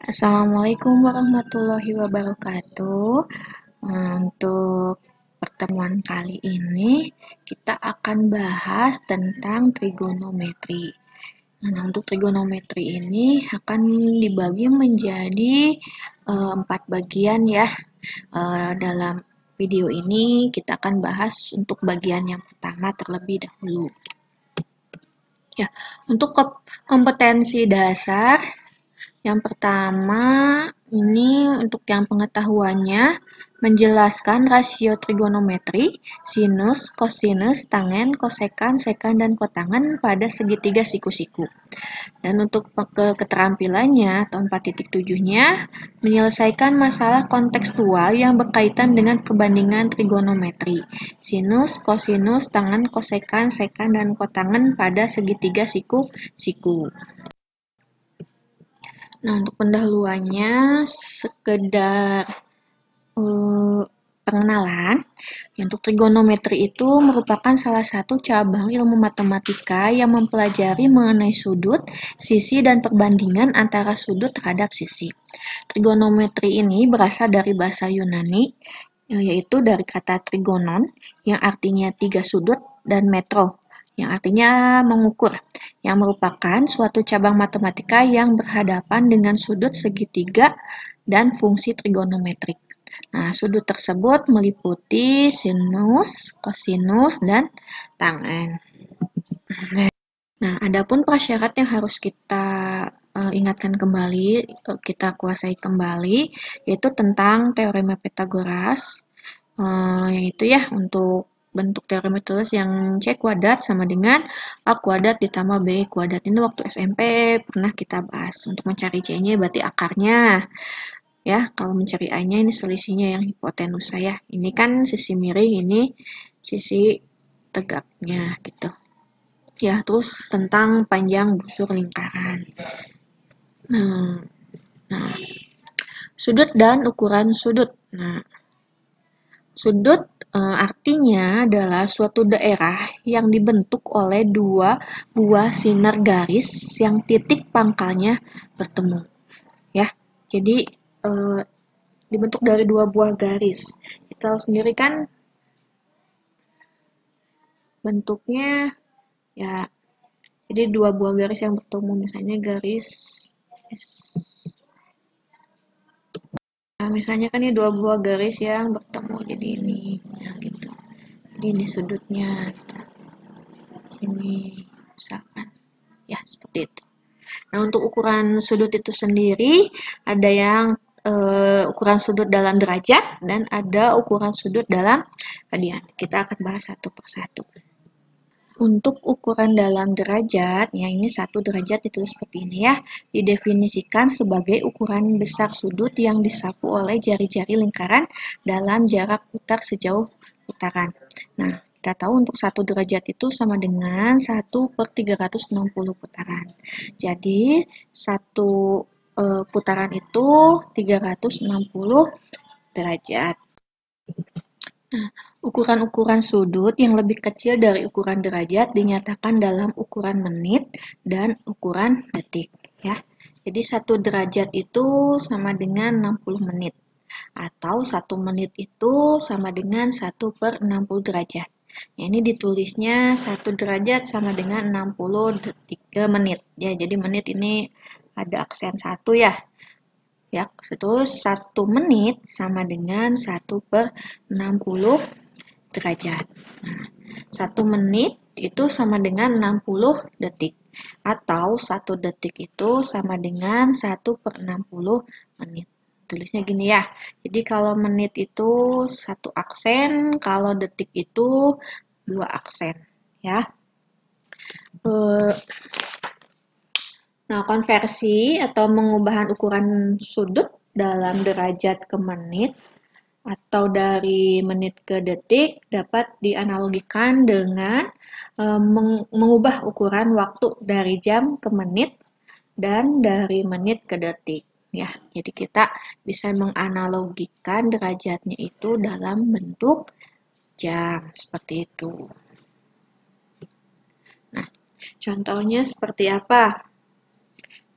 Assalamualaikum warahmatullahi wabarakatuh. Untuk pertemuan kali ini kita akan bahas tentang trigonometri. Nah, untuk trigonometri ini akan dibagi menjadi 4 bagian ya. Dalam video ini kita akan bahas untuk bagian yang pertama terlebih dahulu. Ya, untuk kompetensi dasar yang pertama, ini untuk yang pengetahuannya, menjelaskan rasio trigonometri, sinus, kosinus, tangen, kosekan, sekan, dan kotangen pada segitiga siku-siku. Dan untuk keterampilannya atau 4.7-nya, menyelesaikan masalah kontekstual yang berkaitan dengan perbandingan trigonometri, sinus, kosinus, tangen, kosekan, sekan, dan kotangen pada segitiga siku-siku. Nah, untuk pendahuluannya sekedar pengenalan. Untuk trigonometri itu merupakan salah satu cabang ilmu matematika yang mempelajari mengenai sudut, sisi, dan perbandingan antara sudut terhadap sisi. Trigonometri ini berasal dari bahasa Yunani, yaitu dari kata trigonon, yang artinya 3 sudut, dan metro, yang artinya mengukur, yang merupakan suatu cabang matematika yang berhadapan dengan sudut segitiga dan fungsi trigonometrik. Nah, sudut tersebut meliputi sinus, kosinus, dan tangen. Nah, adapun prasyarat yang harus kita ingatkan kembali, kita kuasai kembali, yaitu tentang teorema Pythagoras, yaitu ya untuk bentuk teorema Pythagoras yang C kuadrat sama dengan A kuadrat ditambah B kuadrat. Ini waktu SMP pernah kita bahas. Untuk mencari C-nya berarti akarnya. Ya, kalau mencari A-nya ini selisihnya yang hipotenusa ya. Ini kan sisi miring, ini sisi tegaknya gitu. Ya, terus tentang panjang busur lingkaran. Nah, sudut dan ukuran sudut. Nah, sudut artinya adalah suatu daerah yang dibentuk oleh dua buah sinar garis yang titik pangkalnya bertemu. Ya, jadi dibentuk dari dua buah garis. Kita tahu sendiri kan bentuknya ya, jadi dua buah garis yang bertemu, misalnya garis S. Nah, misalnya kan ini dua buah garis yang bertemu, jadi ini, nah, gitu. Jadi ini sudutnya, gitu. Sini, misalkan, ya seperti itu. Nah, untuk ukuran sudut itu sendiri ada yang ukuran sudut dalam derajat dan ada ukuran sudut dalam radian. Kita akan bahas satu persatu. Untuk ukuran dalam derajat, ya ini 1 derajat ditulis seperti ini ya, didefinisikan sebagai ukuran besar sudut yang disapu oleh jari-jari lingkaran dalam jarak putar sejauh putaran. Nah, kita tahu untuk 1 derajat itu sama dengan 1/360 putaran. Jadi, 1 putaran itu 360 derajat. Nah, ukuran-ukuran sudut yang lebih kecil dari ukuran derajat dinyatakan dalam ukuran menit dan ukuran detik. Ya. Jadi 1 derajat itu sama dengan 60 menit. Atau 1 menit itu sama dengan 1/60 derajat. Ya, ini ditulisnya 1 derajat sama dengan 60 menit. Ya, jadi menit ini ada aksen 1 ya. Ya, terus 1 menit sama dengan 1/60 derajat. Nah, 1 menit itu sama dengan 60 detik. Atau 1 detik itu sama dengan 1/60 menit. Tulisnya gini ya. Jadi kalau menit itu 1 aksen, kalau detik itu 2 aksen. Ya. Nah, konversi atau pengubahan ukuran sudut dalam derajat ke menit atau dari menit ke detik dapat dianalogikan dengan mengubah ukuran waktu dari jam ke menit dan dari menit ke detik. Ya, jadi kita bisa menganalogikan derajatnya itu dalam bentuk jam seperti itu. Nah, contohnya seperti apa?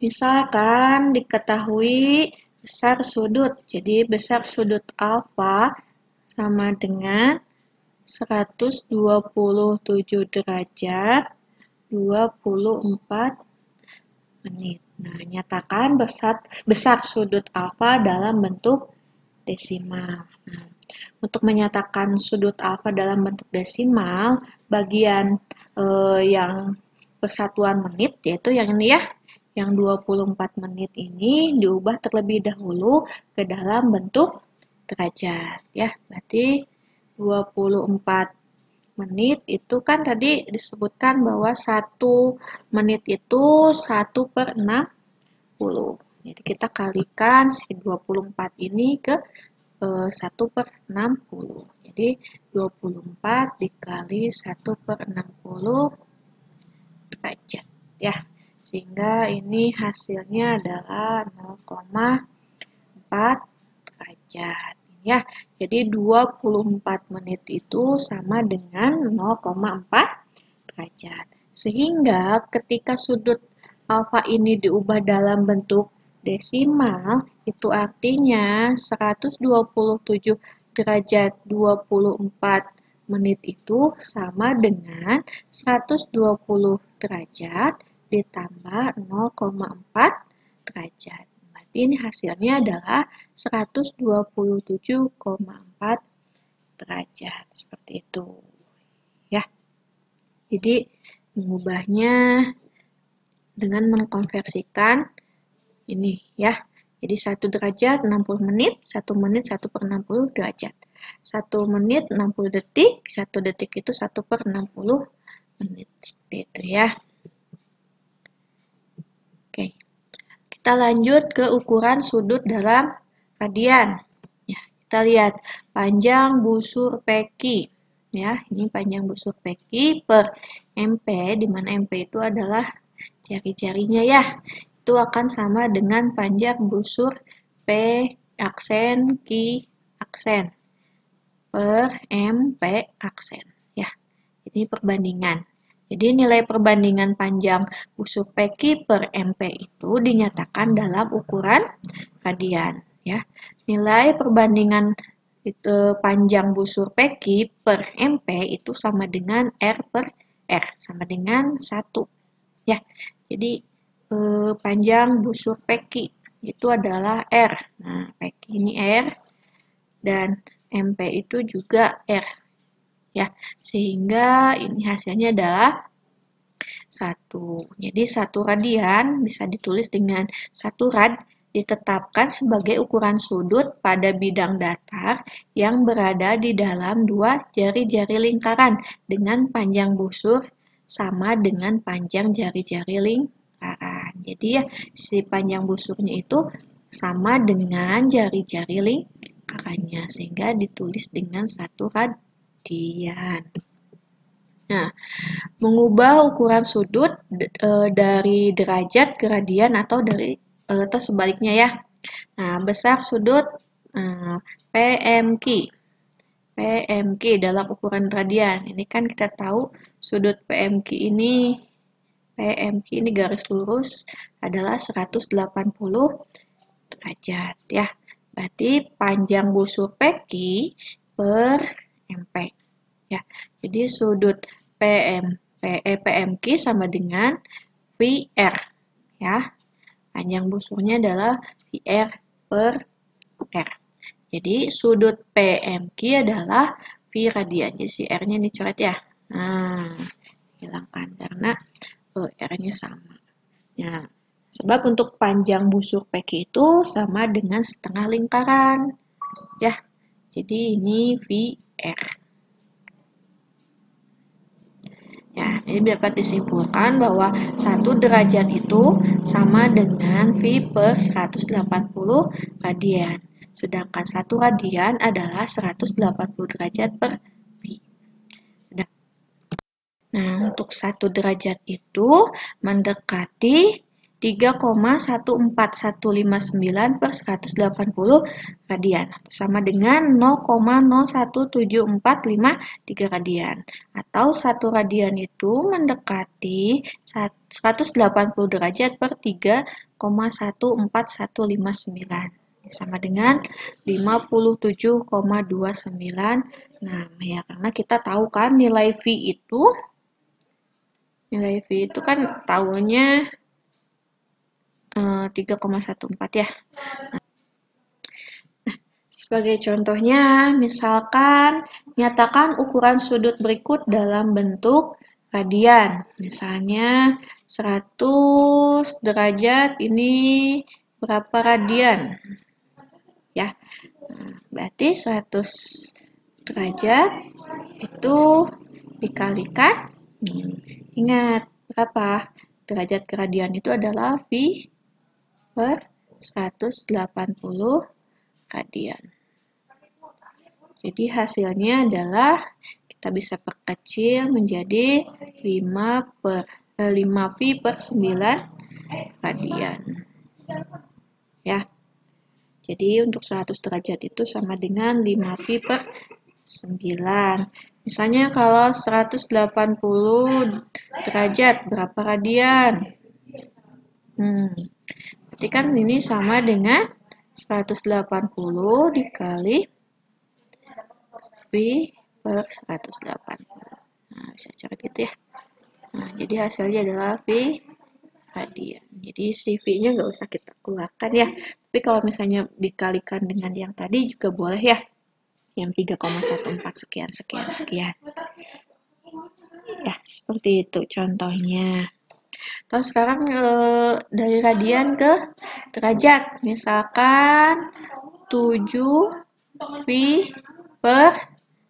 Misalkan diketahui besar sudut. Jadi besar sudut alfa sama dengan 127 derajat 24 menit. Nah, nyatakan besar sudut alfa dalam bentuk desimal. Nah, untuk menyatakan sudut alfa dalam bentuk desimal, bagian yang persatuan menit, yaitu yang ini ya, yang 24 menit ini diubah terlebih dahulu ke dalam bentuk derajat. Ya, berarti 24 menit itu kan tadi disebutkan bahwa 1 menit itu 1/60. Jadi kita kalikan si 24 ini ke 1/60. Jadi 24 dikali 1/60 derajat ya. Sehingga ini hasilnya adalah 0,4 derajat ya. Jadi 24 menit itu sama dengan 0,4 derajat. Sehingga ketika sudut alfa ini diubah dalam bentuk desimal, itu artinya 127 derajat 24 menit itu sama dengan 120 derajat ditambah 0,4 derajat. Berarti ini hasilnya adalah 127,4 derajat. Seperti itu. Ya. Jadi mengubahnya dengan mengkonversikan ini ya. Jadi 1 derajat 60 menit, 1 menit 1/60 derajat. 1 menit 60 detik, 1 detik itu 1/60 menit. Seperti itu ya. Oke. Kita lanjut ke ukuran sudut dalam radian. Ya, kita lihat panjang busur peki. Ya, ini panjang busur peki per MP, di mana MP itu adalah jari-jarinya ya. Itu akan sama dengan panjang busur P aksen Q aksen per MP aksen. Ya, ini perbandingan. Jadi nilai perbandingan panjang busur PQ per MP itu dinyatakan dalam ukuran radian. Ya, nilai perbandingan panjang busur PQ per MP itu sama dengan R per R, sama dengan 1. Ya, jadi panjang busur PQ itu adalah R. Nah, PQ ini R dan MP itu juga R. Ya, sehingga ini hasilnya adalah 1. Jadi 1 radian bisa ditulis dengan 1 rad ditetapkan sebagai ukuran sudut pada bidang datar yang berada di dalam 2 jari-jari lingkaran dengan panjang busur sama dengan panjang jari-jari lingkaran. Jadi ya, si panjang busurnya itu sama dengan jari-jari lingkarannya sehingga ditulis dengan 1 radian. Nah, mengubah ukuran sudut dari derajat ke radian atau atau sebaliknya ya. Nah, besar sudut PMQ. PMQ dalam ukuran radian. Ini kan kita tahu sudut PMQ ini garis lurus adalah 180 derajat ya. Berarti panjang busur PQ per MP. Ya, jadi sudut PMQ sama dengan VR. Ya, panjang busurnya adalah VR per R. Jadi sudut PMQ adalah V radian. Jadi si R-nya dicoret ya. Nah, hilangkan karena R-nya sama. Nah, sebab untuk panjang busur PQ itu sama dengan setengah lingkaran. Ya, jadi ini VR. Ya, ini dapat disimpulkan bahwa 1 derajat itu sama dengan V per 180 radian. Sedangkan 1 radian adalah 180 derajat per V. Nah, untuk 1 derajat itu mendekati 3,14159 per 180 radian. Sama dengan 0,017453 radian. Atau 1 radian itu mendekati 180 derajat per 3,14159. Sama dengan 57,29. Nah, ya karena kita tahu kan nilai V itu kan tahunya 3,14 ya. Nah, sebagai contohnya, misalkan nyatakan ukuran sudut berikut dalam bentuk radian. Misalnya 100 derajat ini berapa radian? Ya. Nah, berarti 100 derajat itu dikalikan. Ingat, berapa? Derajat ke radian itu adalah V per 180 radian. Jadi hasilnya adalah kita bisa perkecil menjadi 5V per 9 radian. Ya. Jadi untuk 100 derajat itu sama dengan 5V per 9. Misalnya kalau 180 derajat berapa radian? Berarti kan ini sama dengan 180 dikali V per 180. Nah, bisa cara gitu ya. Nah, jadi hasilnya adalah V radian. Jadi si V-nya nggak usah kita keluarkan ya. Tapi kalau misalnya dikalikan dengan yang tadi juga boleh ya. Yang 3,14 sekian. Ya, seperti itu contohnya. Terus sekarang dari radian ke derajat. Misalkan 7V per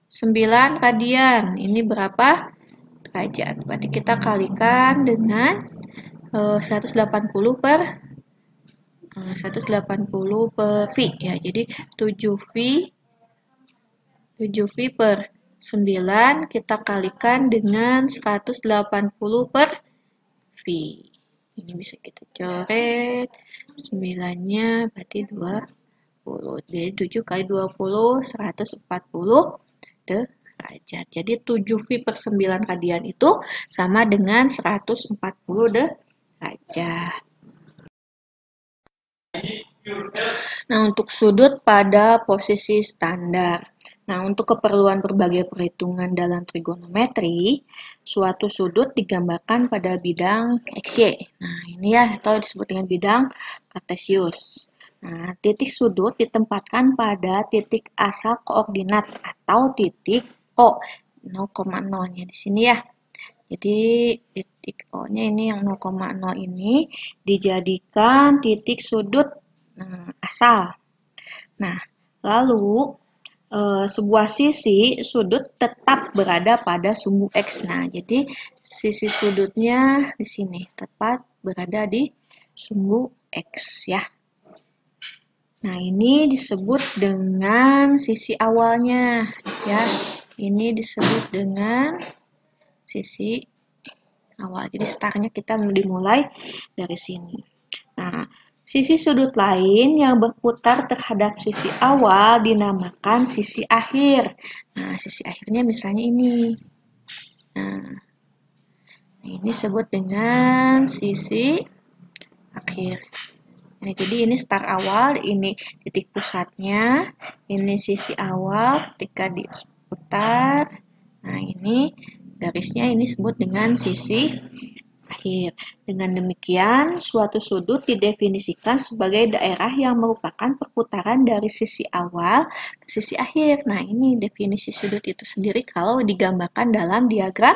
9 radian. Ini berapa derajat? Berarti kita kalikan dengan 180 per 180 per V ya. Jadi 7V per 9 kita kalikan dengan 180 per V. Ini bisa kita coret. 9-nya berarti 20. Jadi 7 kali 20, 140 derajat. Jadi 7V per 9 radian itu sama dengan 140 derajat. Nah, untuk sudut pada posisi standar. Nah, untuk keperluan berbagai perhitungan dalam trigonometri, suatu sudut digambarkan pada bidang XY. Nah, ini ya, atau disebut dengan bidang kartesius. Nah, titik sudut ditempatkan pada titik asal koordinat atau titik O, 0,0-nya di sini ya. Jadi, titik O-nya ini yang 0,0 ini dijadikan titik sudut asal. Nah, lalu sebuah sisi sudut tetap berada pada sumbu X. Nah, jadi sisi sudutnya di sini tepat berada di sumbu X ya. Nah, ini disebut dengan sisi awalnya ya. Ini disebut dengan sisi awal. Jadi startnya kita dimulai dari sini. Nah, sisi sudut lain yang berputar terhadap sisi awal dinamakan sisi akhir. Nah, sisi akhirnya misalnya ini. Nah, ini disebut dengan sisi akhir. Nah, jadi ini start awal, ini titik pusatnya, ini sisi awal ketika diputar. Nah, ini garisnya ini disebut dengan sisi akhir. Dengan demikian, suatu sudut didefinisikan sebagai daerah yang merupakan perputaran dari sisi awal ke sisi akhir. Nah, ini definisi sudut itu sendiri kalau digambarkan dalam diagram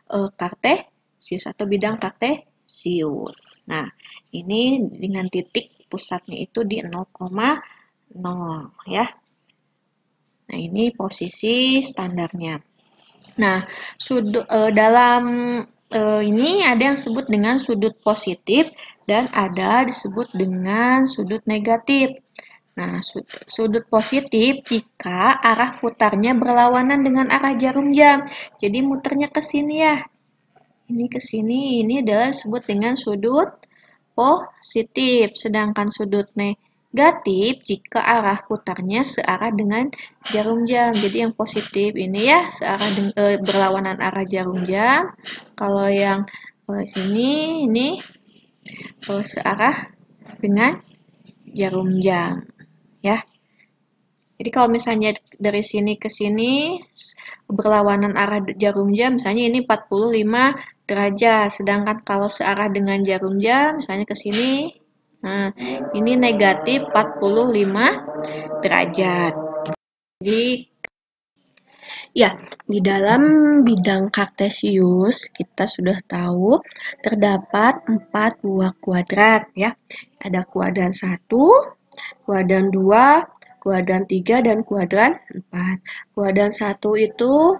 kartesius atau bidang kartesius. Nah, ini dengan titik pusatnya itu di 0,0 ya. Nah, ini posisi standarnya. Nah, dalam ini ada yang disebut dengan sudut positif dan ada disebut dengan sudut negatif. Nah, sudut positif jika arah putarnya berlawanan dengan arah jarum jam. Jadi muternya ke sini ya. Ini ke sini, ini adalah disebut dengan sudut positif, sedangkan sudut negatif jika arah putarnya searah dengan jarum jam. Jadi yang positif ini ya searah berlawanan arah jarum jam. Kalau yang sini ini searah dengan jarum jam, ya. Jadi kalau misalnya dari sini ke sini berlawanan arah jarum jam, misalnya ini 45 derajat, sedangkan kalau searah dengan jarum jam, misalnya ke sini, nah ini negatif 45 derajat. Jadi ya, di dalam bidang kartesius kita sudah tahu terdapat 4 buah kuadrat ya. Ada kuadran 1, kuadran 2, kuadran 3, dan kuadran 4. Kuadran 1 itu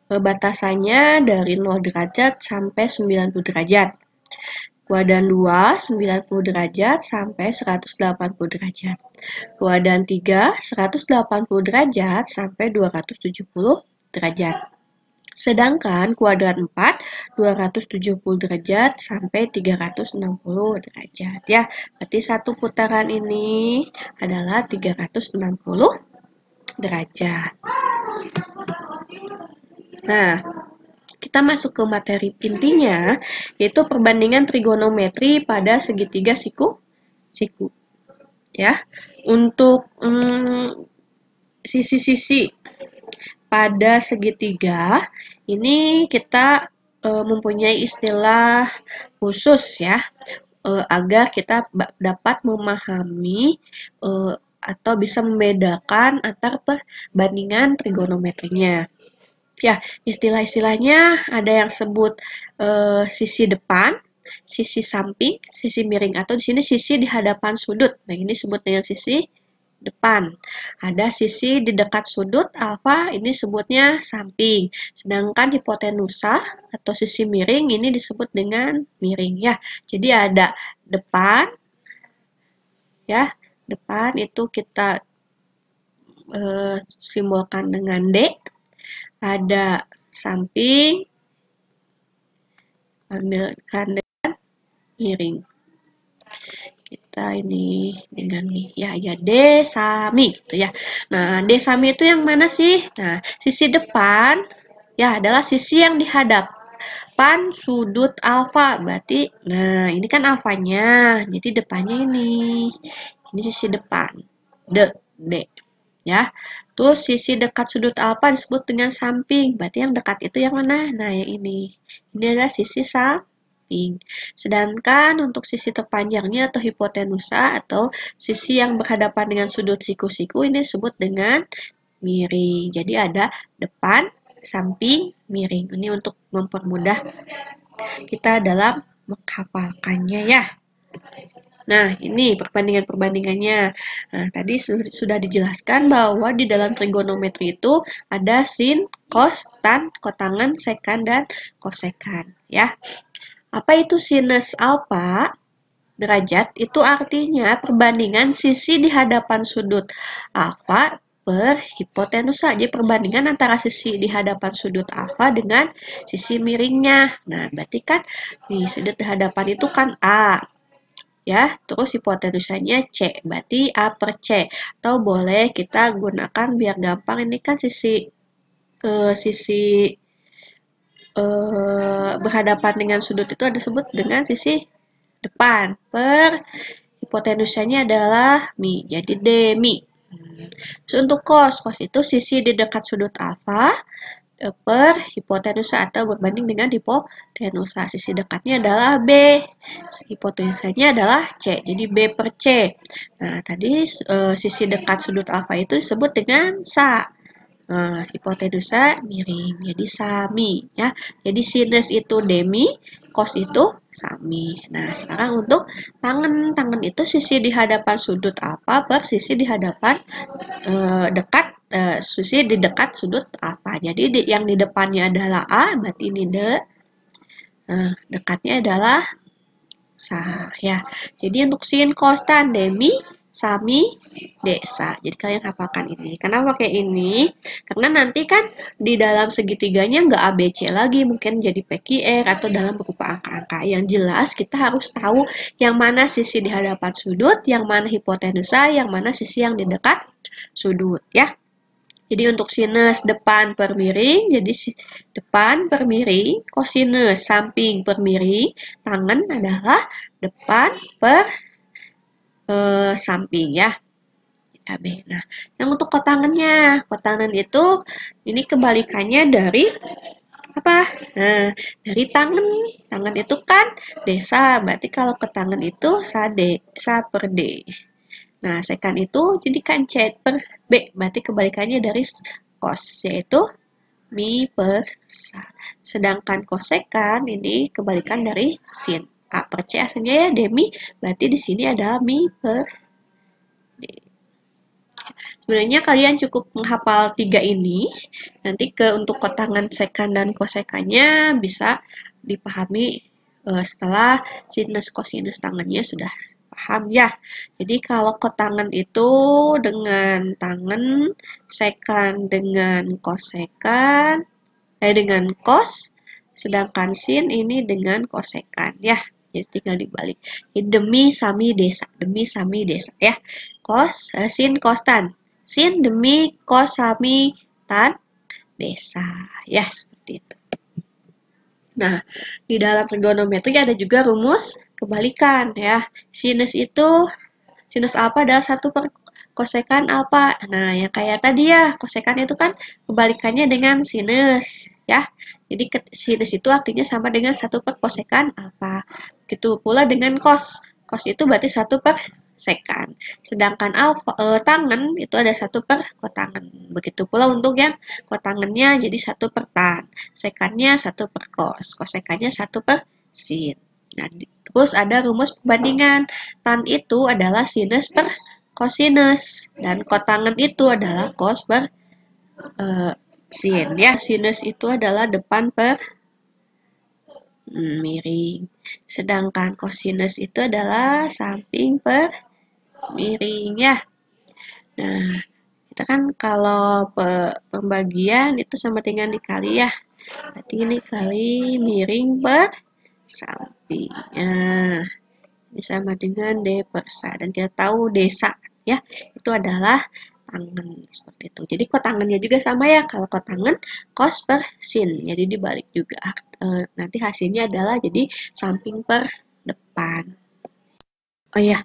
batasannya dari 0 derajat sampai 90 derajat. Kuadran 2, 90 derajat sampai 180 derajat. Kuadran 3, 180 derajat sampai 270 derajat. Sedangkan kuadran 4, 270 derajat sampai 360 derajat. Ya, berarti satu putaran ini adalah 360 derajat. Nah, kita masuk ke materi intinya, yaitu perbandingan trigonometri pada segitiga siku. Ya, untuk sisi-sisi pada segitiga ini kita mempunyai istilah khusus ya, agar kita dapat memahami atau bisa membedakan antar perbandingan trigonometrinya. Ya, istilah-istilahnya ada yang sebut sisi depan, sisi samping, sisi miring, atau di sini sisi di hadapan sudut. Nah, ini disebut dengan sisi depan. Ada sisi di dekat sudut alfa, ini sebutnya samping. Sedangkan hipotenusa atau sisi miring ini disebut dengan miring ya. Jadi ada depan ya. Depan itu kita simbolkan dengan D. Ada samping, ambilkan dengan miring. Kita ini dengan mi, ya D sami gitu ya. Nah, D sami itu yang mana sih? Nah, sisi depan ya adalah sisi yang dihadapan sudut alfa. Berarti, nah ini kan alfanya, jadi depannya ini. Ini sisi depan, D. Ya, terus sisi dekat sudut alfa disebut dengan samping. Berarti yang dekat itu yang mana? Nah, yang ini. Ini adalah sisi samping. Sedangkan untuk sisi terpanjangnya atau hipotenusa atau sisi yang berhadapan dengan sudut siku-siku ini disebut dengan miring. Jadi ada depan, samping, miring. Ini untuk mempermudah kita dalam menghafalkannya ya. Nah, ini perbandingan-perbandingannya. Nah, tadi sudah dijelaskan bahwa di dalam trigonometri itu ada sin, cos, tan, kotangan, sekan, dan kosekan. Ya. Apa itu sinus alfa? Derajat itu artinya perbandingan sisi di hadapan sudut alfa per hipotenusa. Jadi perbandingan antara sisi di hadapan sudut alfa dengan sisi miringnya. Nah, berarti kan di sudut di hadapan itu kan A. Ya, terus hipotenusanya C, berarti A per C. Atau boleh kita gunakan biar gampang, ini kan sisi berhadapan dengan sudut itu disebut dengan sisi depan. Per hipotenusanya adalah mi, jadi D mi. Terus untuk cos itu sisi di dekat sudut alfa per hipotenusa atau berbanding dengan hipotenusa. Sisi dekatnya adalah B, hipotenusanya adalah C, jadi B per C. Nah, tadi sisi dekat sudut alfa itu disebut dengan sa. Nah, hipotenusa miring, jadi sami ya. Jadi sinus itu demi, cos itu sami. Nah, sekarang untuk tangan itu sisi di hadapan sudut alfa per sisi di hadapan sisi di dekat sudut alfa. Jadi yang di depannya adalah A, berarti ini D. Nah, dekatnya adalah sa ya. Jadi untuk sin, cos, tan, demi, sami, desa. Jadi kalian hafalkan ini. Kenapa pakai ini? Karena nanti kan di dalam segitiganya nggak ABC lagi, mungkin jadi PQR atau dalam berupa angka-angka. Yang jelas kita harus tahu yang mana sisi di hadapan sudut, yang mana hipotenusa, yang mana sisi yang di dekat sudut ya. Jadi untuk sinus depan per miring, jadi depan per miring, kosinus samping per miring, tangan adalah depan per samping ya. AB. Nah, yang untuk kotangannya, kotangan itu ini kebalikannya dari apa? Nah, dari tangan. Tangan itu kan desa, berarti kalau ketangan itu sa per D. Nah, sekan itu jadikan C per B, berarti kebalikannya dari cos, yaitu mi per sa. Sedangkan kosekan ini kebalikan dari sin. A per C aslinya ya demi, berarti di sini adalah mi per D. Sebenarnya kalian cukup menghafal 3 ini, nanti untuk kotangan sekan dan kosekannya bisa dipahami setelah sinus kosinus tangannya sudah paham ya. Jadi kalau kotangan itu dengan tangan, sekan dengan kosekan, dengan kos, sedangkan sin ini dengan kosekan ya. Jadi tinggal dibalik. Jadi demi sami desa ya. Kos, sin kos tan. Sin demi kos sami tan desa ya, seperti itu. Nah, di dalam trigonometri ada juga rumus kebalikan ya. Sinus alfa adalah 1 per kosekan alfa. Nah, yang kayak tadi ya, kosekan itu kan kebalikannya dengan sinus ya. Jadi sinus itu artinya sama dengan 1 per kosekan alfa. Begitu pula dengan kos. Kos itu berarti 1 per sekan. Sedangkan tangen itu ada 1 per kotangan. Begitu pula untuk yang kotangannya jadi 1 per tan. Sekannya 1 per kos. Kosekannya 1 per sin. Nah, terus ada rumus perbandingan. Tan itu adalah sinus per kosinus. Dan kotangan itu adalah kos per sin. Ya, sinus itu adalah depan per miring. Sedangkan kosinus itu adalah samping per miring ya. Nah, kita kan kalau pembagian itu sama dengan dikali ya. Berarti ini kali miring per samping. Nah, ini sama dengan D per sa. Dan kita tahu desa ya, itu adalah tangan seperti itu. Jadi kotangannya juga sama ya. Kalau kotangan cos per sin. Jadi dibalik juga. Nanti hasilnya adalah jadi samping per depan. Oh ya,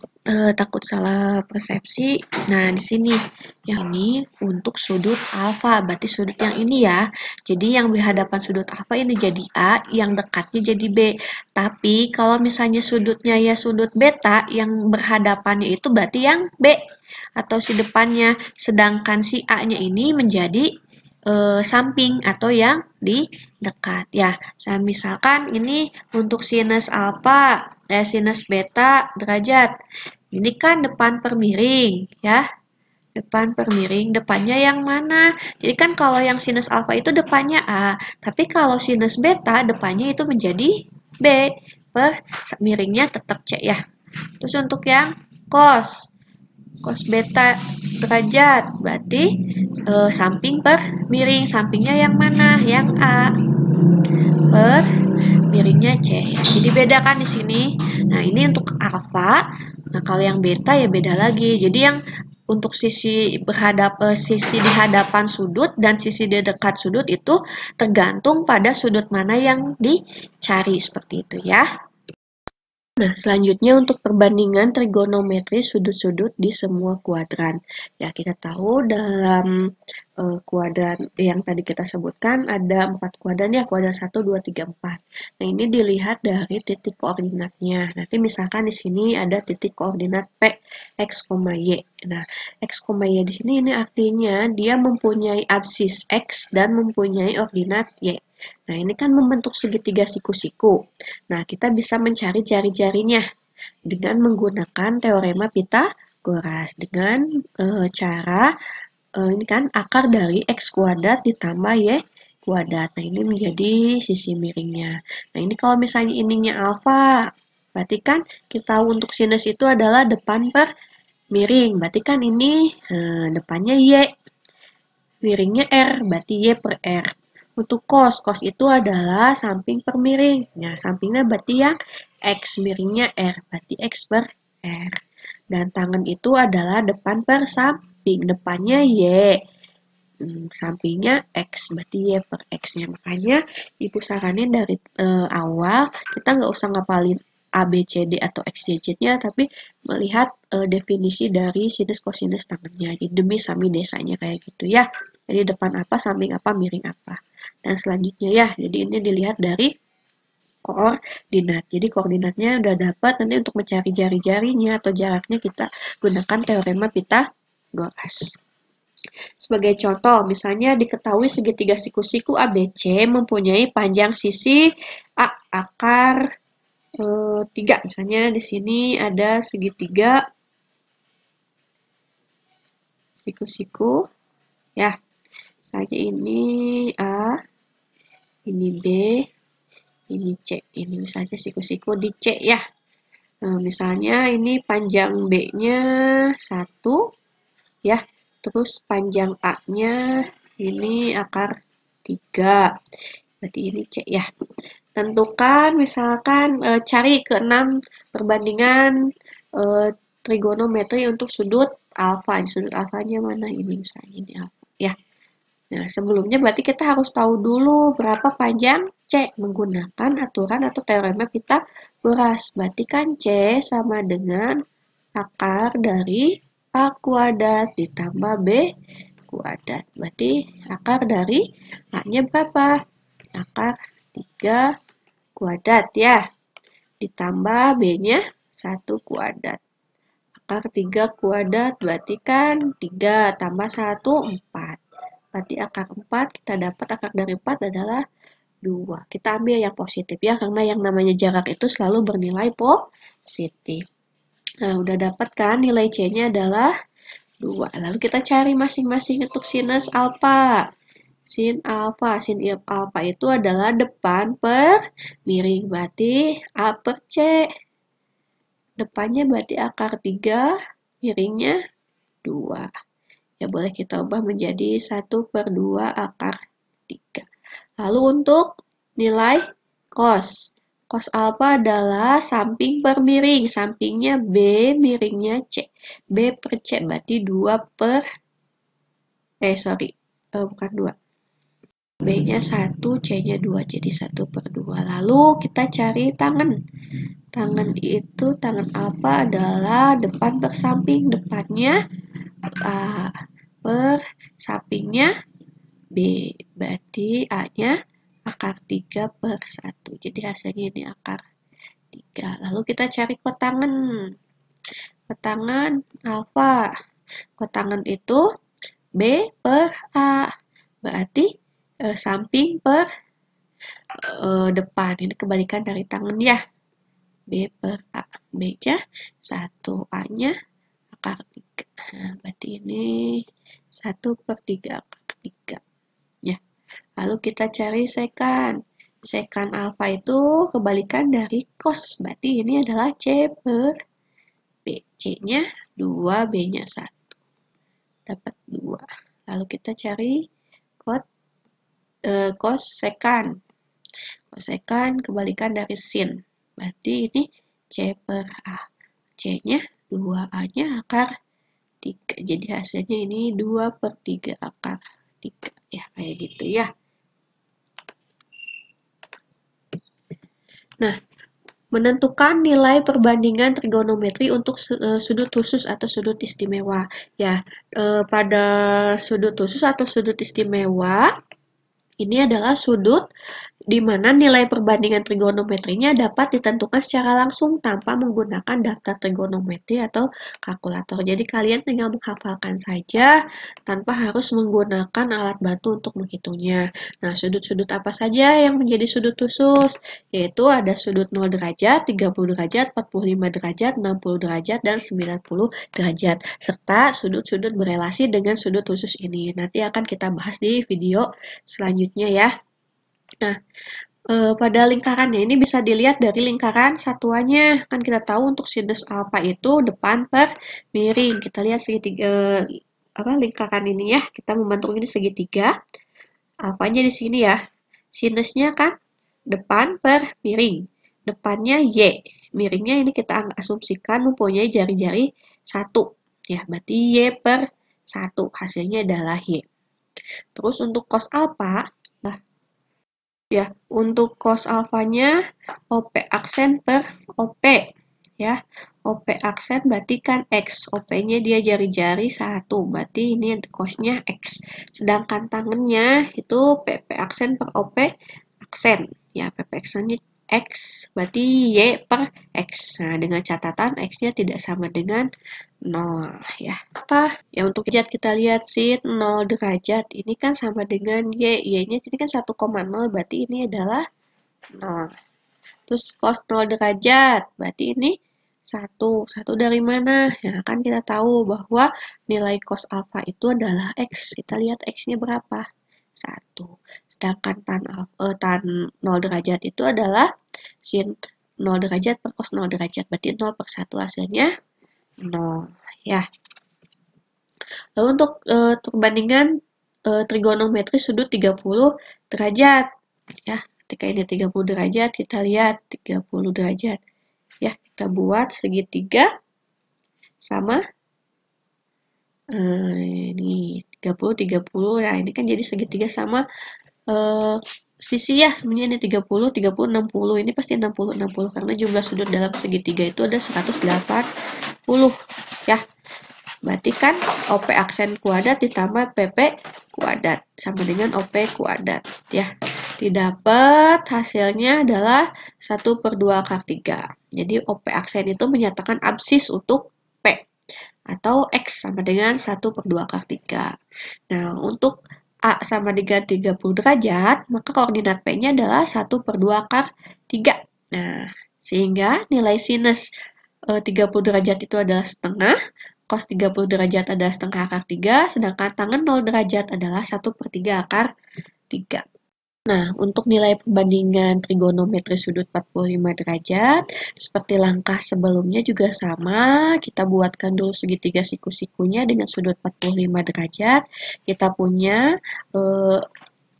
takut salah persepsi. Nah, di sini yang ini untuk sudut alfa, berarti sudut yang ini ya. Jadi yang berhadapan sudut alfa ini jadi A, yang dekatnya jadi B. Tapi kalau misalnya sudutnya ya sudut beta, yang berhadapannya itu berarti yang B atau si depannya. Sedangkan si A-nya ini menjadi samping atau yang di dekat ya. Misalkan ini untuk sinus alfa, sinus beta derajat. Ini kan depan per miring ya. Depan per miring, depannya yang mana? Jadi kan kalau yang sinus alfa itu depannya A, tapi kalau sinus beta depannya itu menjadi B. Per miringnya tetap C ya. Terus untuk yang cos beta derajat berarti samping per miring, sampingnya yang mana? Yang A per miringnya C. Jadi beda kan di sini. Nah, ini untuk alfa. Nah, kalau yang beta ya beda lagi. Jadi yang untuk sisi sisi di hadapan sudut dan sisi di dekat sudut itu tergantung pada sudut mana yang dicari seperti itu ya. Nah, selanjutnya untuk perbandingan trigonometri sudut-sudut di semua kuadran. Ya, kita tahu dalam kuadran yang tadi kita sebutkan ada 4 kuadran ya, kuadran 1, 2, 3, 4. Nah, ini dilihat dari titik koordinatnya. Nanti misalkan di sini ada titik koordinat P, X, Y. Nah, X, Y di sini ini artinya dia mempunyai absis X dan mempunyai ordinat Y. Nah, ini kan membentuk segitiga siku-siku. Nah, kita bisa mencari jari-jarinya dengan menggunakan teorema Pitagoras dengan cara ini kan akar dari X kuadrat ditambah Y kuadrat. Nah, ini menjadi sisi miringnya. Nah, ini kalau misalnya ininya alfa, berarti kan kita tahu untuk sinus itu adalah depan per miring, berarti kan ini depannya Y. Miringnya R, berarti Y per R. Untuk cos, cos itu adalah samping per miring. Nah, sampingnya berarti yang X, miringnya R, berarti X per R. Dan tangan itu adalah depan per samping, depannya Y. Sampingnya X, berarti Y per X-nya. Makanya Ibu saranin dari awal, kita nggak usah ngapalin A, B, C, D, atau X, Y, Z-nya, tapi melihat definisi dari sinus kosinus tangannya. Jadi demi sami desanya kayak gitu ya. Jadi depan apa, samping apa, miring apa. Dan selanjutnya ya, jadi ini dilihat dari koordinat. Jadi koordinatnya udah dapat, nanti untuk mencari jari-jarinya atau jaraknya kita gunakan teorema Pythagoras. Sebagai contoh, misalnya diketahui segitiga siku-siku ABC mempunyai panjang sisi A akar 3. Misalnya di sini ada segitiga siku-siku. Ya, misalnya ini A, ini B, ini C. Ini misalnya siku-siku di C ya. Nah, misalnya ini panjang B-nya 1 ya. Terus panjang A-nya ini akar 3. Berarti ini C ya. Tentukan misalkan cari ke-6 perbandingan trigonometri untuk sudut alfa. Sudut alfanya mana ini misalnya ini alfa ya. Nah, sebelumnya berarti kita harus tahu dulu berapa panjang C menggunakan aturan atau teorema Pythagoras. Berarti kan C sama dengan akar dari A kuadrat ditambah B kuadrat. Berarti akar dari A-nya berapa? Akar 3 kuadrat ya. Ditambah B-nya 1 kuadrat. Akar 3 kuadrat berarti kan 3 tambah 1, 4. Berarti akar 4, kita dapat akar dari 4 adalah 2. Kita ambil yang positif ya, karena yang namanya jarak itu selalu bernilai positif. Nah, udah dapat kan nilai C-nya adalah 2. Lalu kita cari masing-masing untuk sinus alfa. Sin alfa itu adalah depan per miring, berarti A per C. Depannya berarti akar 3, miringnya 2. Ya boleh kita ubah menjadi 1 per 2 akar 3. Lalu untuk nilai cos. Cos alfa adalah samping per miring. Sampingnya B, miringnya C. B per C berarti 2 per... bukan 2. B-nya 1, C-nya 2. Jadi 1 per 2. Lalu kita cari tangan. Tangan itu, tangan alfa adalah depan per samping. Depannya A per sampingnya B. Berarti A-nya akar 3 per 1. Jadi hasilnya ini akar 3. Lalu kita cari kotangan. Kotangan alfa. Kotangan itu B per A. Berarti samping per depan. Ini kebalikan dari tangan ya. B per A. B-nya 1. A-nya akar 3. Nah, berarti ini 1 per 3 akar 3. Ya. Lalu kita cari sekan. Sekan alfa itu kebalikan dari cos. Berarti ini adalah C per B. C-nya 2, B-nya 1. Dapat 2. Lalu kita cari cos sekan. Cos sekan kebalikan dari sin. Berarti ini C per A. C-nya 2, A-nya akar 3. Jadi hasilnya ini 2 per 3 akar 3. Ya, kayak gitu ya. Nah, menentukan nilai perbandingan trigonometri untuk sudut khusus atau sudut istimewa. Ya, pada sudut khusus atau sudut istimewa, ini adalah sudut di mana nilai perbandingan trigonometrinya dapat ditentukan secara langsung tanpa menggunakan daftar trigonometri atau kalkulator. Jadi kalian tinggal menghafalkan saja tanpa harus menggunakan alat bantu untuk menghitungnya. Nah, sudut-sudut apa saja yang menjadi sudut khusus? Yaitu ada sudut 0 derajat, 30 derajat, 45 derajat, 60 derajat, dan 90 derajat. Serta sudut-sudut berelasi dengan sudut khusus ini. Nanti akan kita bahas di video selanjutnya ya. Nah, pada lingkarannya ini bisa dilihat dari lingkaran satuannya. Kan kita tahu untuk sinus alfa itu depan per miring. Kita lihat segitiga lingkaran ini ya. Kita membentuk ini segitiga. Alfanya di sini ya. Sinusnya kan depan per miring. Depannya Y. Miringnya ini kita asumsikan mempunyai jari-jari 1. Ya, berarti Y per 1. Hasilnya adalah Y. Terus untuk cos alfa, nah ya, untuk cos alfanya OP aksen per OP ya. OP aksen berarti kan X. OP-nya dia jari-jari 1. Berarti ini cosnya X. Sedangkan tangannya itu PP aksen per OP aksen. Ya, PP aksennya X. Berarti Y per X. Nah, dengan catatan X-nya tidak sama dengan 0 ya. Apa? Ya untuk derajat kita lihat sin 0 derajat. Ini kan sama dengan Y. Y-nya ini kan 1,0 berarti ini adalah 0. Terus cos 0 derajat. Berarti ini 1. 1 dari mana? Ya kan kita tahu bahwa nilai cos alfa itu adalah X. Kita lihat X-nya berapa? 1. Sedangkan tan 0 derajat itu adalah sin 0 derajat per cos 0 derajat. Berarti 0 per 1 hasilnya 0. Ya. Lalu untuk perbandingan trigonometri sudut 30 derajat. Ya, ketika ini 30 derajat, kita lihat 30 derajat. Ya, kita buat segitiga sama ini 30 30. Nah, ini kan jadi segitiga sama sisi ya. Sebenarnya ini 30 30 60. Ini pasti 60 60 karena jumlah sudut dalam segitiga itu ada 180 ya. Berarti kan OP aksen kuadrat ditambah PP kuadrat sama dengan OP kuadrat ya. Didapat hasilnya adalah 1 per 2 akar 3. Jadi OP aksen itu menyatakan absis untuk P atau X sama dengan 1 per 2 akar 3. Nah, untuk A sama dengan 30 derajat, maka koordinat P-nya adalah 1 per 2 akar 3. Nah, sehingga nilai sinus 30 derajat itu adalah setengah, cos 30 derajat adalah setengah akar 3, sedangkan tangan 0 derajat adalah 1 per 3 akar 3. Nah, untuk nilai perbandingan trigonometri sudut 45 derajat, seperti langkah sebelumnya juga sama. Kita buatkan dulu segitiga siku-sikunya dengan sudut 45 derajat. Kita punya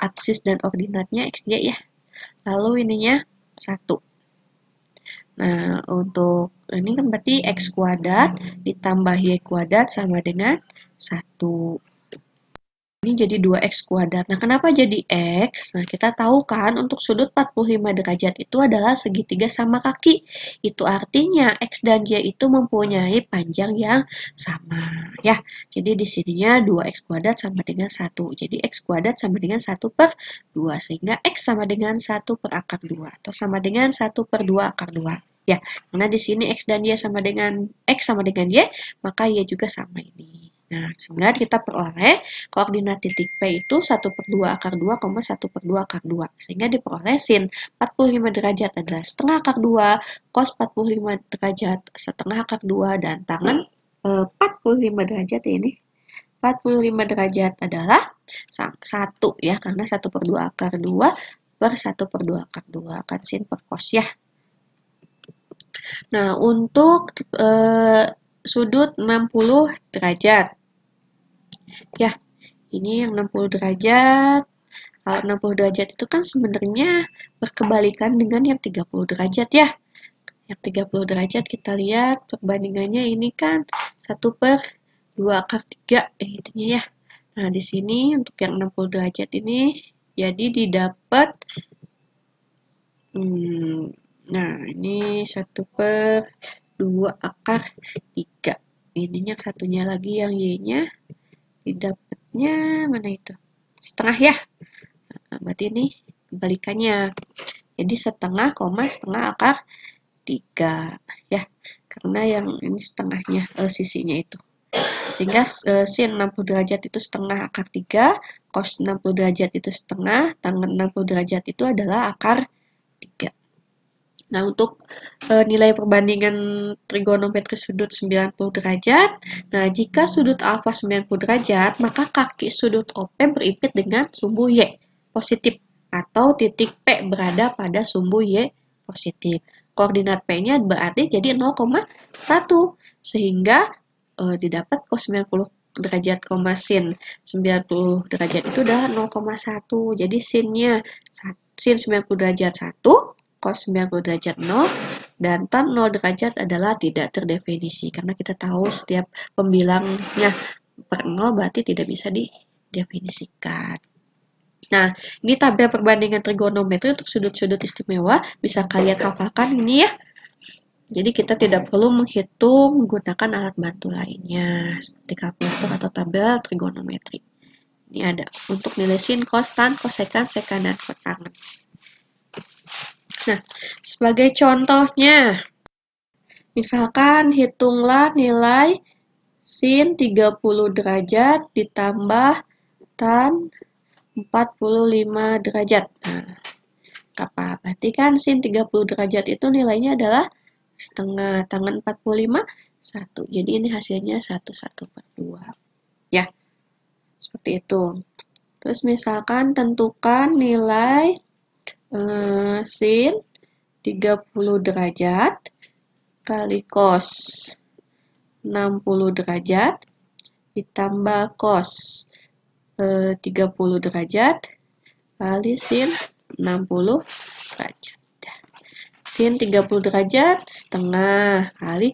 absis dan ordinatnya XY ya. Lalu ininya 1. Nah, untuk ini kan berarti X kuadrat ditambah Y kuadrat sama dengan 1. Ini jadi 2X kuadrat. Nah, kenapa jadi X? Nah, kita tahu kan untuk sudut 45 derajat itu adalah segitiga sama kaki. Itu artinya X dan Y itu mempunyai panjang yang sama. Ya, jadi di sininya 2X kuadrat sama dengan 1. Jadi X kuadrat sama dengan 1 per 2. Sehingga X sama dengan 1 per akar 2. Atau sama dengan 1 per 2 akar 2. Ya, karena di sini X dan Y sama dengan X sama dengan Y, maka Y juga sama ini. Nah, sehingga kita peroleh koordinat titik P itu 1 per 2 akar 2, 1 per 2 akar 2. Sehingga diperoleh sin 45 derajat adalah setengah akar 2, cos 45 derajat setengah akar 2, dan tangan 45 derajat ini. 45 derajat adalah 1 ya, karena 1 per 2 akar 2 per 1 per 2 akar 2 akan sin per cos ya. Nah, untuk sudut 60 derajat. Ya, ini yang 60 derajat. Kalau 60 derajat itu kan sebenarnya berkebalikan dengan yang 30 derajat ya. Yang 30 derajat kita lihat perbandingannya ini kan 1 per 2 akar 3 intinya ya. Nah, di sini untuk yang 60 derajat ini jadi didapat nah, ini 1 per 2 akar 3. Ini yang satunya lagi yang Y-nya didapatnya mana itu? Setengah ya. Nah, berarti ini kebalikannya. Jadi setengah koma setengah akar 3 ya. Karena yang ini setengahnya sisinya itu. Sehingga sin 60 derajat itu setengah akar 3, cos 60 derajat itu setengah, tangan 60 derajat itu adalah akar 3. Nah, untuk nilai perbandingan trigonometri sudut 90 derajat, nah jika sudut alfa 90 derajat, maka kaki sudut OP beripit dengan sumbu Y positif. atau titik P berada pada sumbu Y positif. Koordinat P-nya berarti jadi 0,1 sehingga didapat cos 90 derajat, sin 90 derajat itu adalah 0,1. Jadi sin 90 derajat 1, cos 90 derajat 0, dan tan 0 derajat adalah tidak terdefinisi. Karena kita tahu setiap pembilangnya per 0 berarti tidak bisa didefinisikan. Nah, ini tabel perbandingan trigonometri untuk sudut-sudut istimewa. Bisa kalian hafalkan ini ya. Jadi kita tidak perlu menghitung menggunakan alat bantu lainnya, seperti kalkulator atau tabel trigonometri. Ini ada untuk nilai sin, cos, tan, kosekan, sekan, dan kotangen. Nah, sebagai contohnya, misalkan hitunglah nilai sin 30 derajat ditambah tan 45 derajat. Nah, apa? Berarti kan sin 30 derajat itu nilainya adalah setengah, tangan 45, 1. Jadi ini hasilnya 1/2. Ya, seperti itu. Terus misalkan tentukan nilai sin 30 derajat kali cos 60 derajat ditambah cos 30 derajat kali sin 60 derajat. Sin 30 derajat setengah kali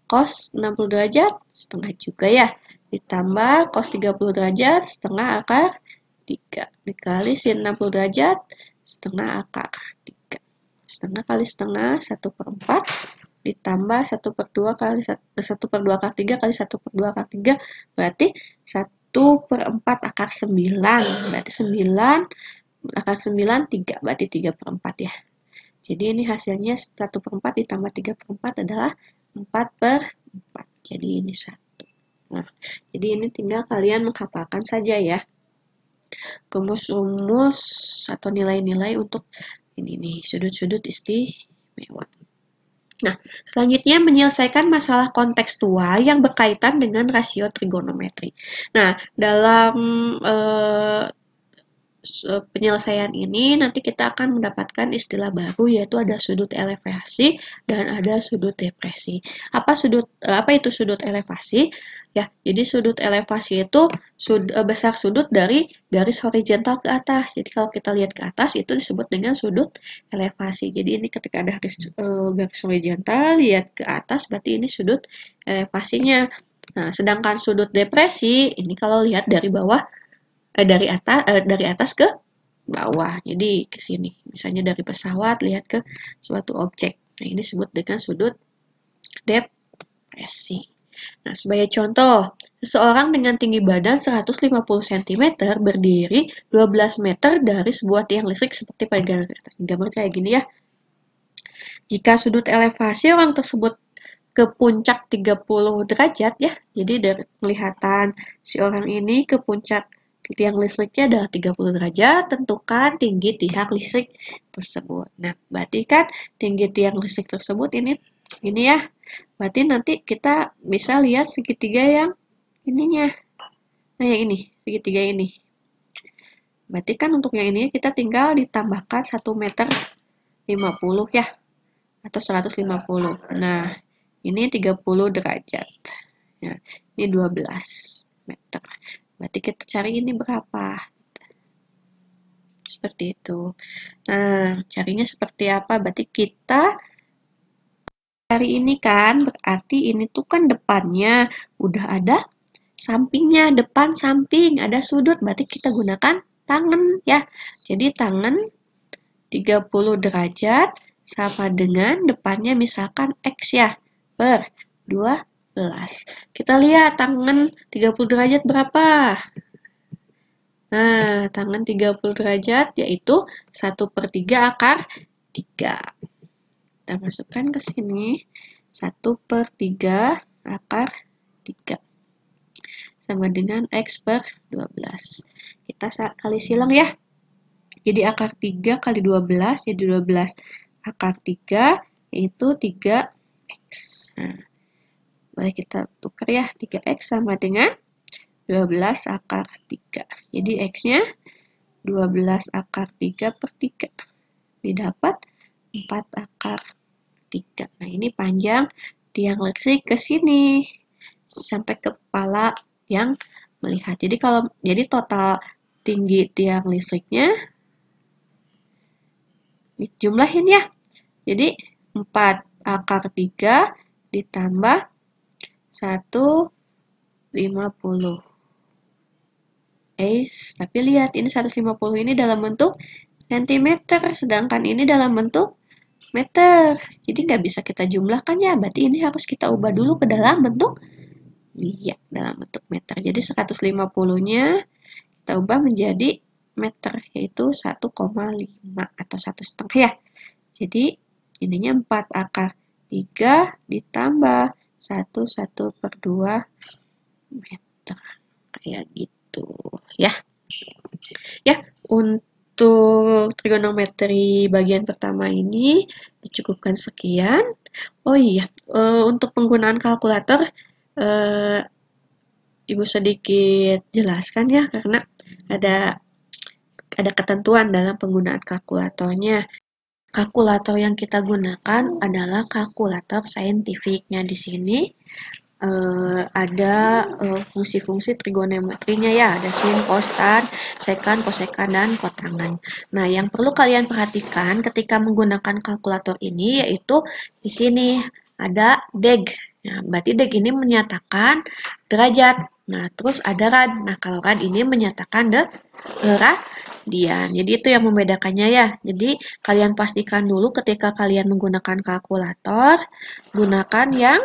cos 60 derajat setengah juga ya. Ditambah cos 30 derajat setengah akar 3 dikali sin 60 derajat setengah akar 3. Setengah kali setengah 1/4 ditambah 1/2 kali 1/2 akar 3 kali 1/2 akar 3 berarti 1/4 akar 9. Berarti 9 akar 9 3 berarti 3/4 ya. Jadi ini hasilnya 1/4 ditambah 3/4 adalah 4/4. Jadi ini 1. Nah, jadi ini tinggal kalian menghafalkan saja ya. Rumus-rumus atau nilai-nilai untuk ini nih, sudut-sudut istimewa. Nah, selanjutnya menyelesaikan masalah kontekstual yang berkaitan dengan rasio trigonometri. Nah, dalam penyelesaian ini nanti kita akan mendapatkan istilah baru yaitu ada sudut elevasi dan ada sudut depresi. Apa itu sudut elevasi? Ya, jadi sudut elevasi itu besar sudut dari garis horizontal ke atas. Jadi kalau kita lihat ke atas itu disebut dengan sudut elevasi. Jadi ini ketika ada garis horizontal lihat ke atas berarti ini sudut elevasinya. Nah, sedangkan sudut depresi ini kalau lihat dari bawah dari atas ke bawah. Jadi ke sini. Misalnya dari pesawat lihat ke suatu objek. Nah, ini disebut dengan sudut depresi. Nah, sebagai contoh, seseorang dengan tinggi badan 150 cm berdiri 12 meter dari sebuah tiang listrik seperti pada gambar kayak gini ya. Jika sudut elevasi orang tersebut ke puncak 30 derajat ya. Jadi dari kelihatan si orang ini ke puncak tiang listriknya adalah 30 derajat, tentukan tinggi tiang listrik tersebut. Nah, berarti kan tinggi tiang listrik tersebut ini ya. Berarti nanti kita bisa lihat segitiga yang ininya. Nah, yang ini, segitiga ini. Berarti kan untuk yang ini kita tinggal ditambahkan 1,50 meter ya. Atau 150. Nah, ini 30 derajat. Ya, ini 12 meter. Berarti kita cari ini berapa? Seperti itu. Nah, carinya seperti apa? Berarti kita cari ini kan, berarti ini tuh kan depannya udah ada sampingnya, depan samping, ada sudut, berarti kita gunakan tangan ya. Jadi tangan 30 derajat sama dengan depannya misalkan X ya, per 12. Kita lihat tangan 30 derajat berapa? Nah, tangan 30 derajat yaitu 1/3 akar 3. Kita masukkan ke sini 1/3 akar 3 sama dengan X per 12. Kita kali silang ya. Jadi akar 3 kali 12 jadi 12 akar 3 yaitu 3X. Nah, boleh kita tukar ya, 3X sama dengan 12 akar 3. Jadi X-nya 12 akar 3 per 3. Didapat 4 akar 3. Nah, ini panjang tiang listrik ke sini sampai ke kepala yang melihat. Jadi total tinggi tiang listriknya dijumlahin ya. Jadi 4 akar 3 ditambah 150. Tapi lihat ini 150 ini dalam bentuk sentimeter, sedangkan ini dalam bentuk meter. Jadi nggak bisa kita jumlahkan ya, berarti ini harus kita ubah dulu ke dalam bentuk dalam bentuk meter. Jadi 150-nya kita ubah menjadi meter, yaitu 1,5 atau 1,5 ya. Jadi ininya 4 akar 3 ditambah 1/2 meter. Kayak gitu ya. Ya, untuk trigonometri bagian pertama ini dicukupkan sekian. Oh iya, untuk penggunaan kalkulator Ibu sedikit jelaskan ya, karena ada ketentuan dalam penggunaan kalkulatornya. Kalkulator yang kita gunakan adalah kalkulator saintifiknya. Di sini ada fungsi-fungsi trigonometrinya ya, ada sin, cos, tan, sekan, kosekan, dan kotangan. Nah, yang perlu kalian perhatikan ketika menggunakan kalkulator ini yaitu di sini ada deg. Nah, berarti deg ini menyatakan derajat. Nah, terus ada rad. Nah, kalau rad ini menyatakan radian. Jadi itu yang membedakannya ya. Jadi kalian pastikan dulu ketika kalian menggunakan kalkulator, gunakan yang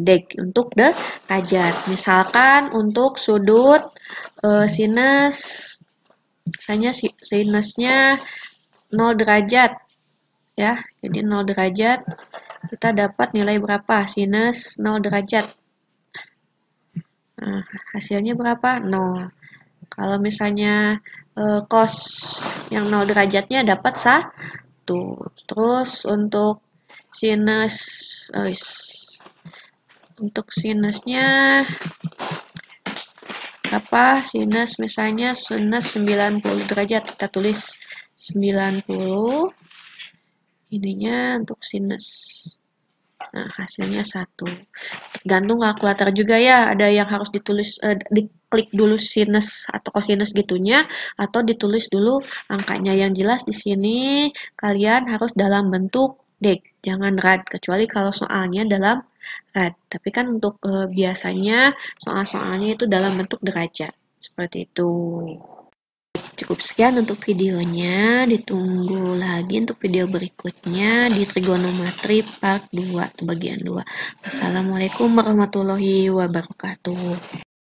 deg untuk derajat. Misalkan untuk sudut sinus, misalnya sinusnya 0 derajat ya. Jadi 0 derajat kita dapat nilai berapa? Sinus 0 derajat. Nah, hasilnya berapa? 0. Kalau misalnya cos yang 0 derajatnya dapat 1. Terus untuk sinus untuk sinusnya apa? Sinus misalnya sinus 90 derajat, kita tulis 90. Ininya untuk sinus. Nah, hasilnya 1. Tergantung kalkulator juga ya, ada yang harus ditulis diklik dulu sinus atau kosinus gitunya, atau ditulis dulu angkanya. Yang jelas di sini kalian harus dalam bentuk deg, jangan rad, kecuali kalau soalnya dalam rad. Tapi kan untuk biasanya soal-soalnya itu dalam bentuk derajat, seperti itu. Cukup sekian untuk videonya, ditunggu lagi untuk video berikutnya di trigonometri part 2 atau bagian 2. Wassalamualaikum warahmatullahi wabarakatuh.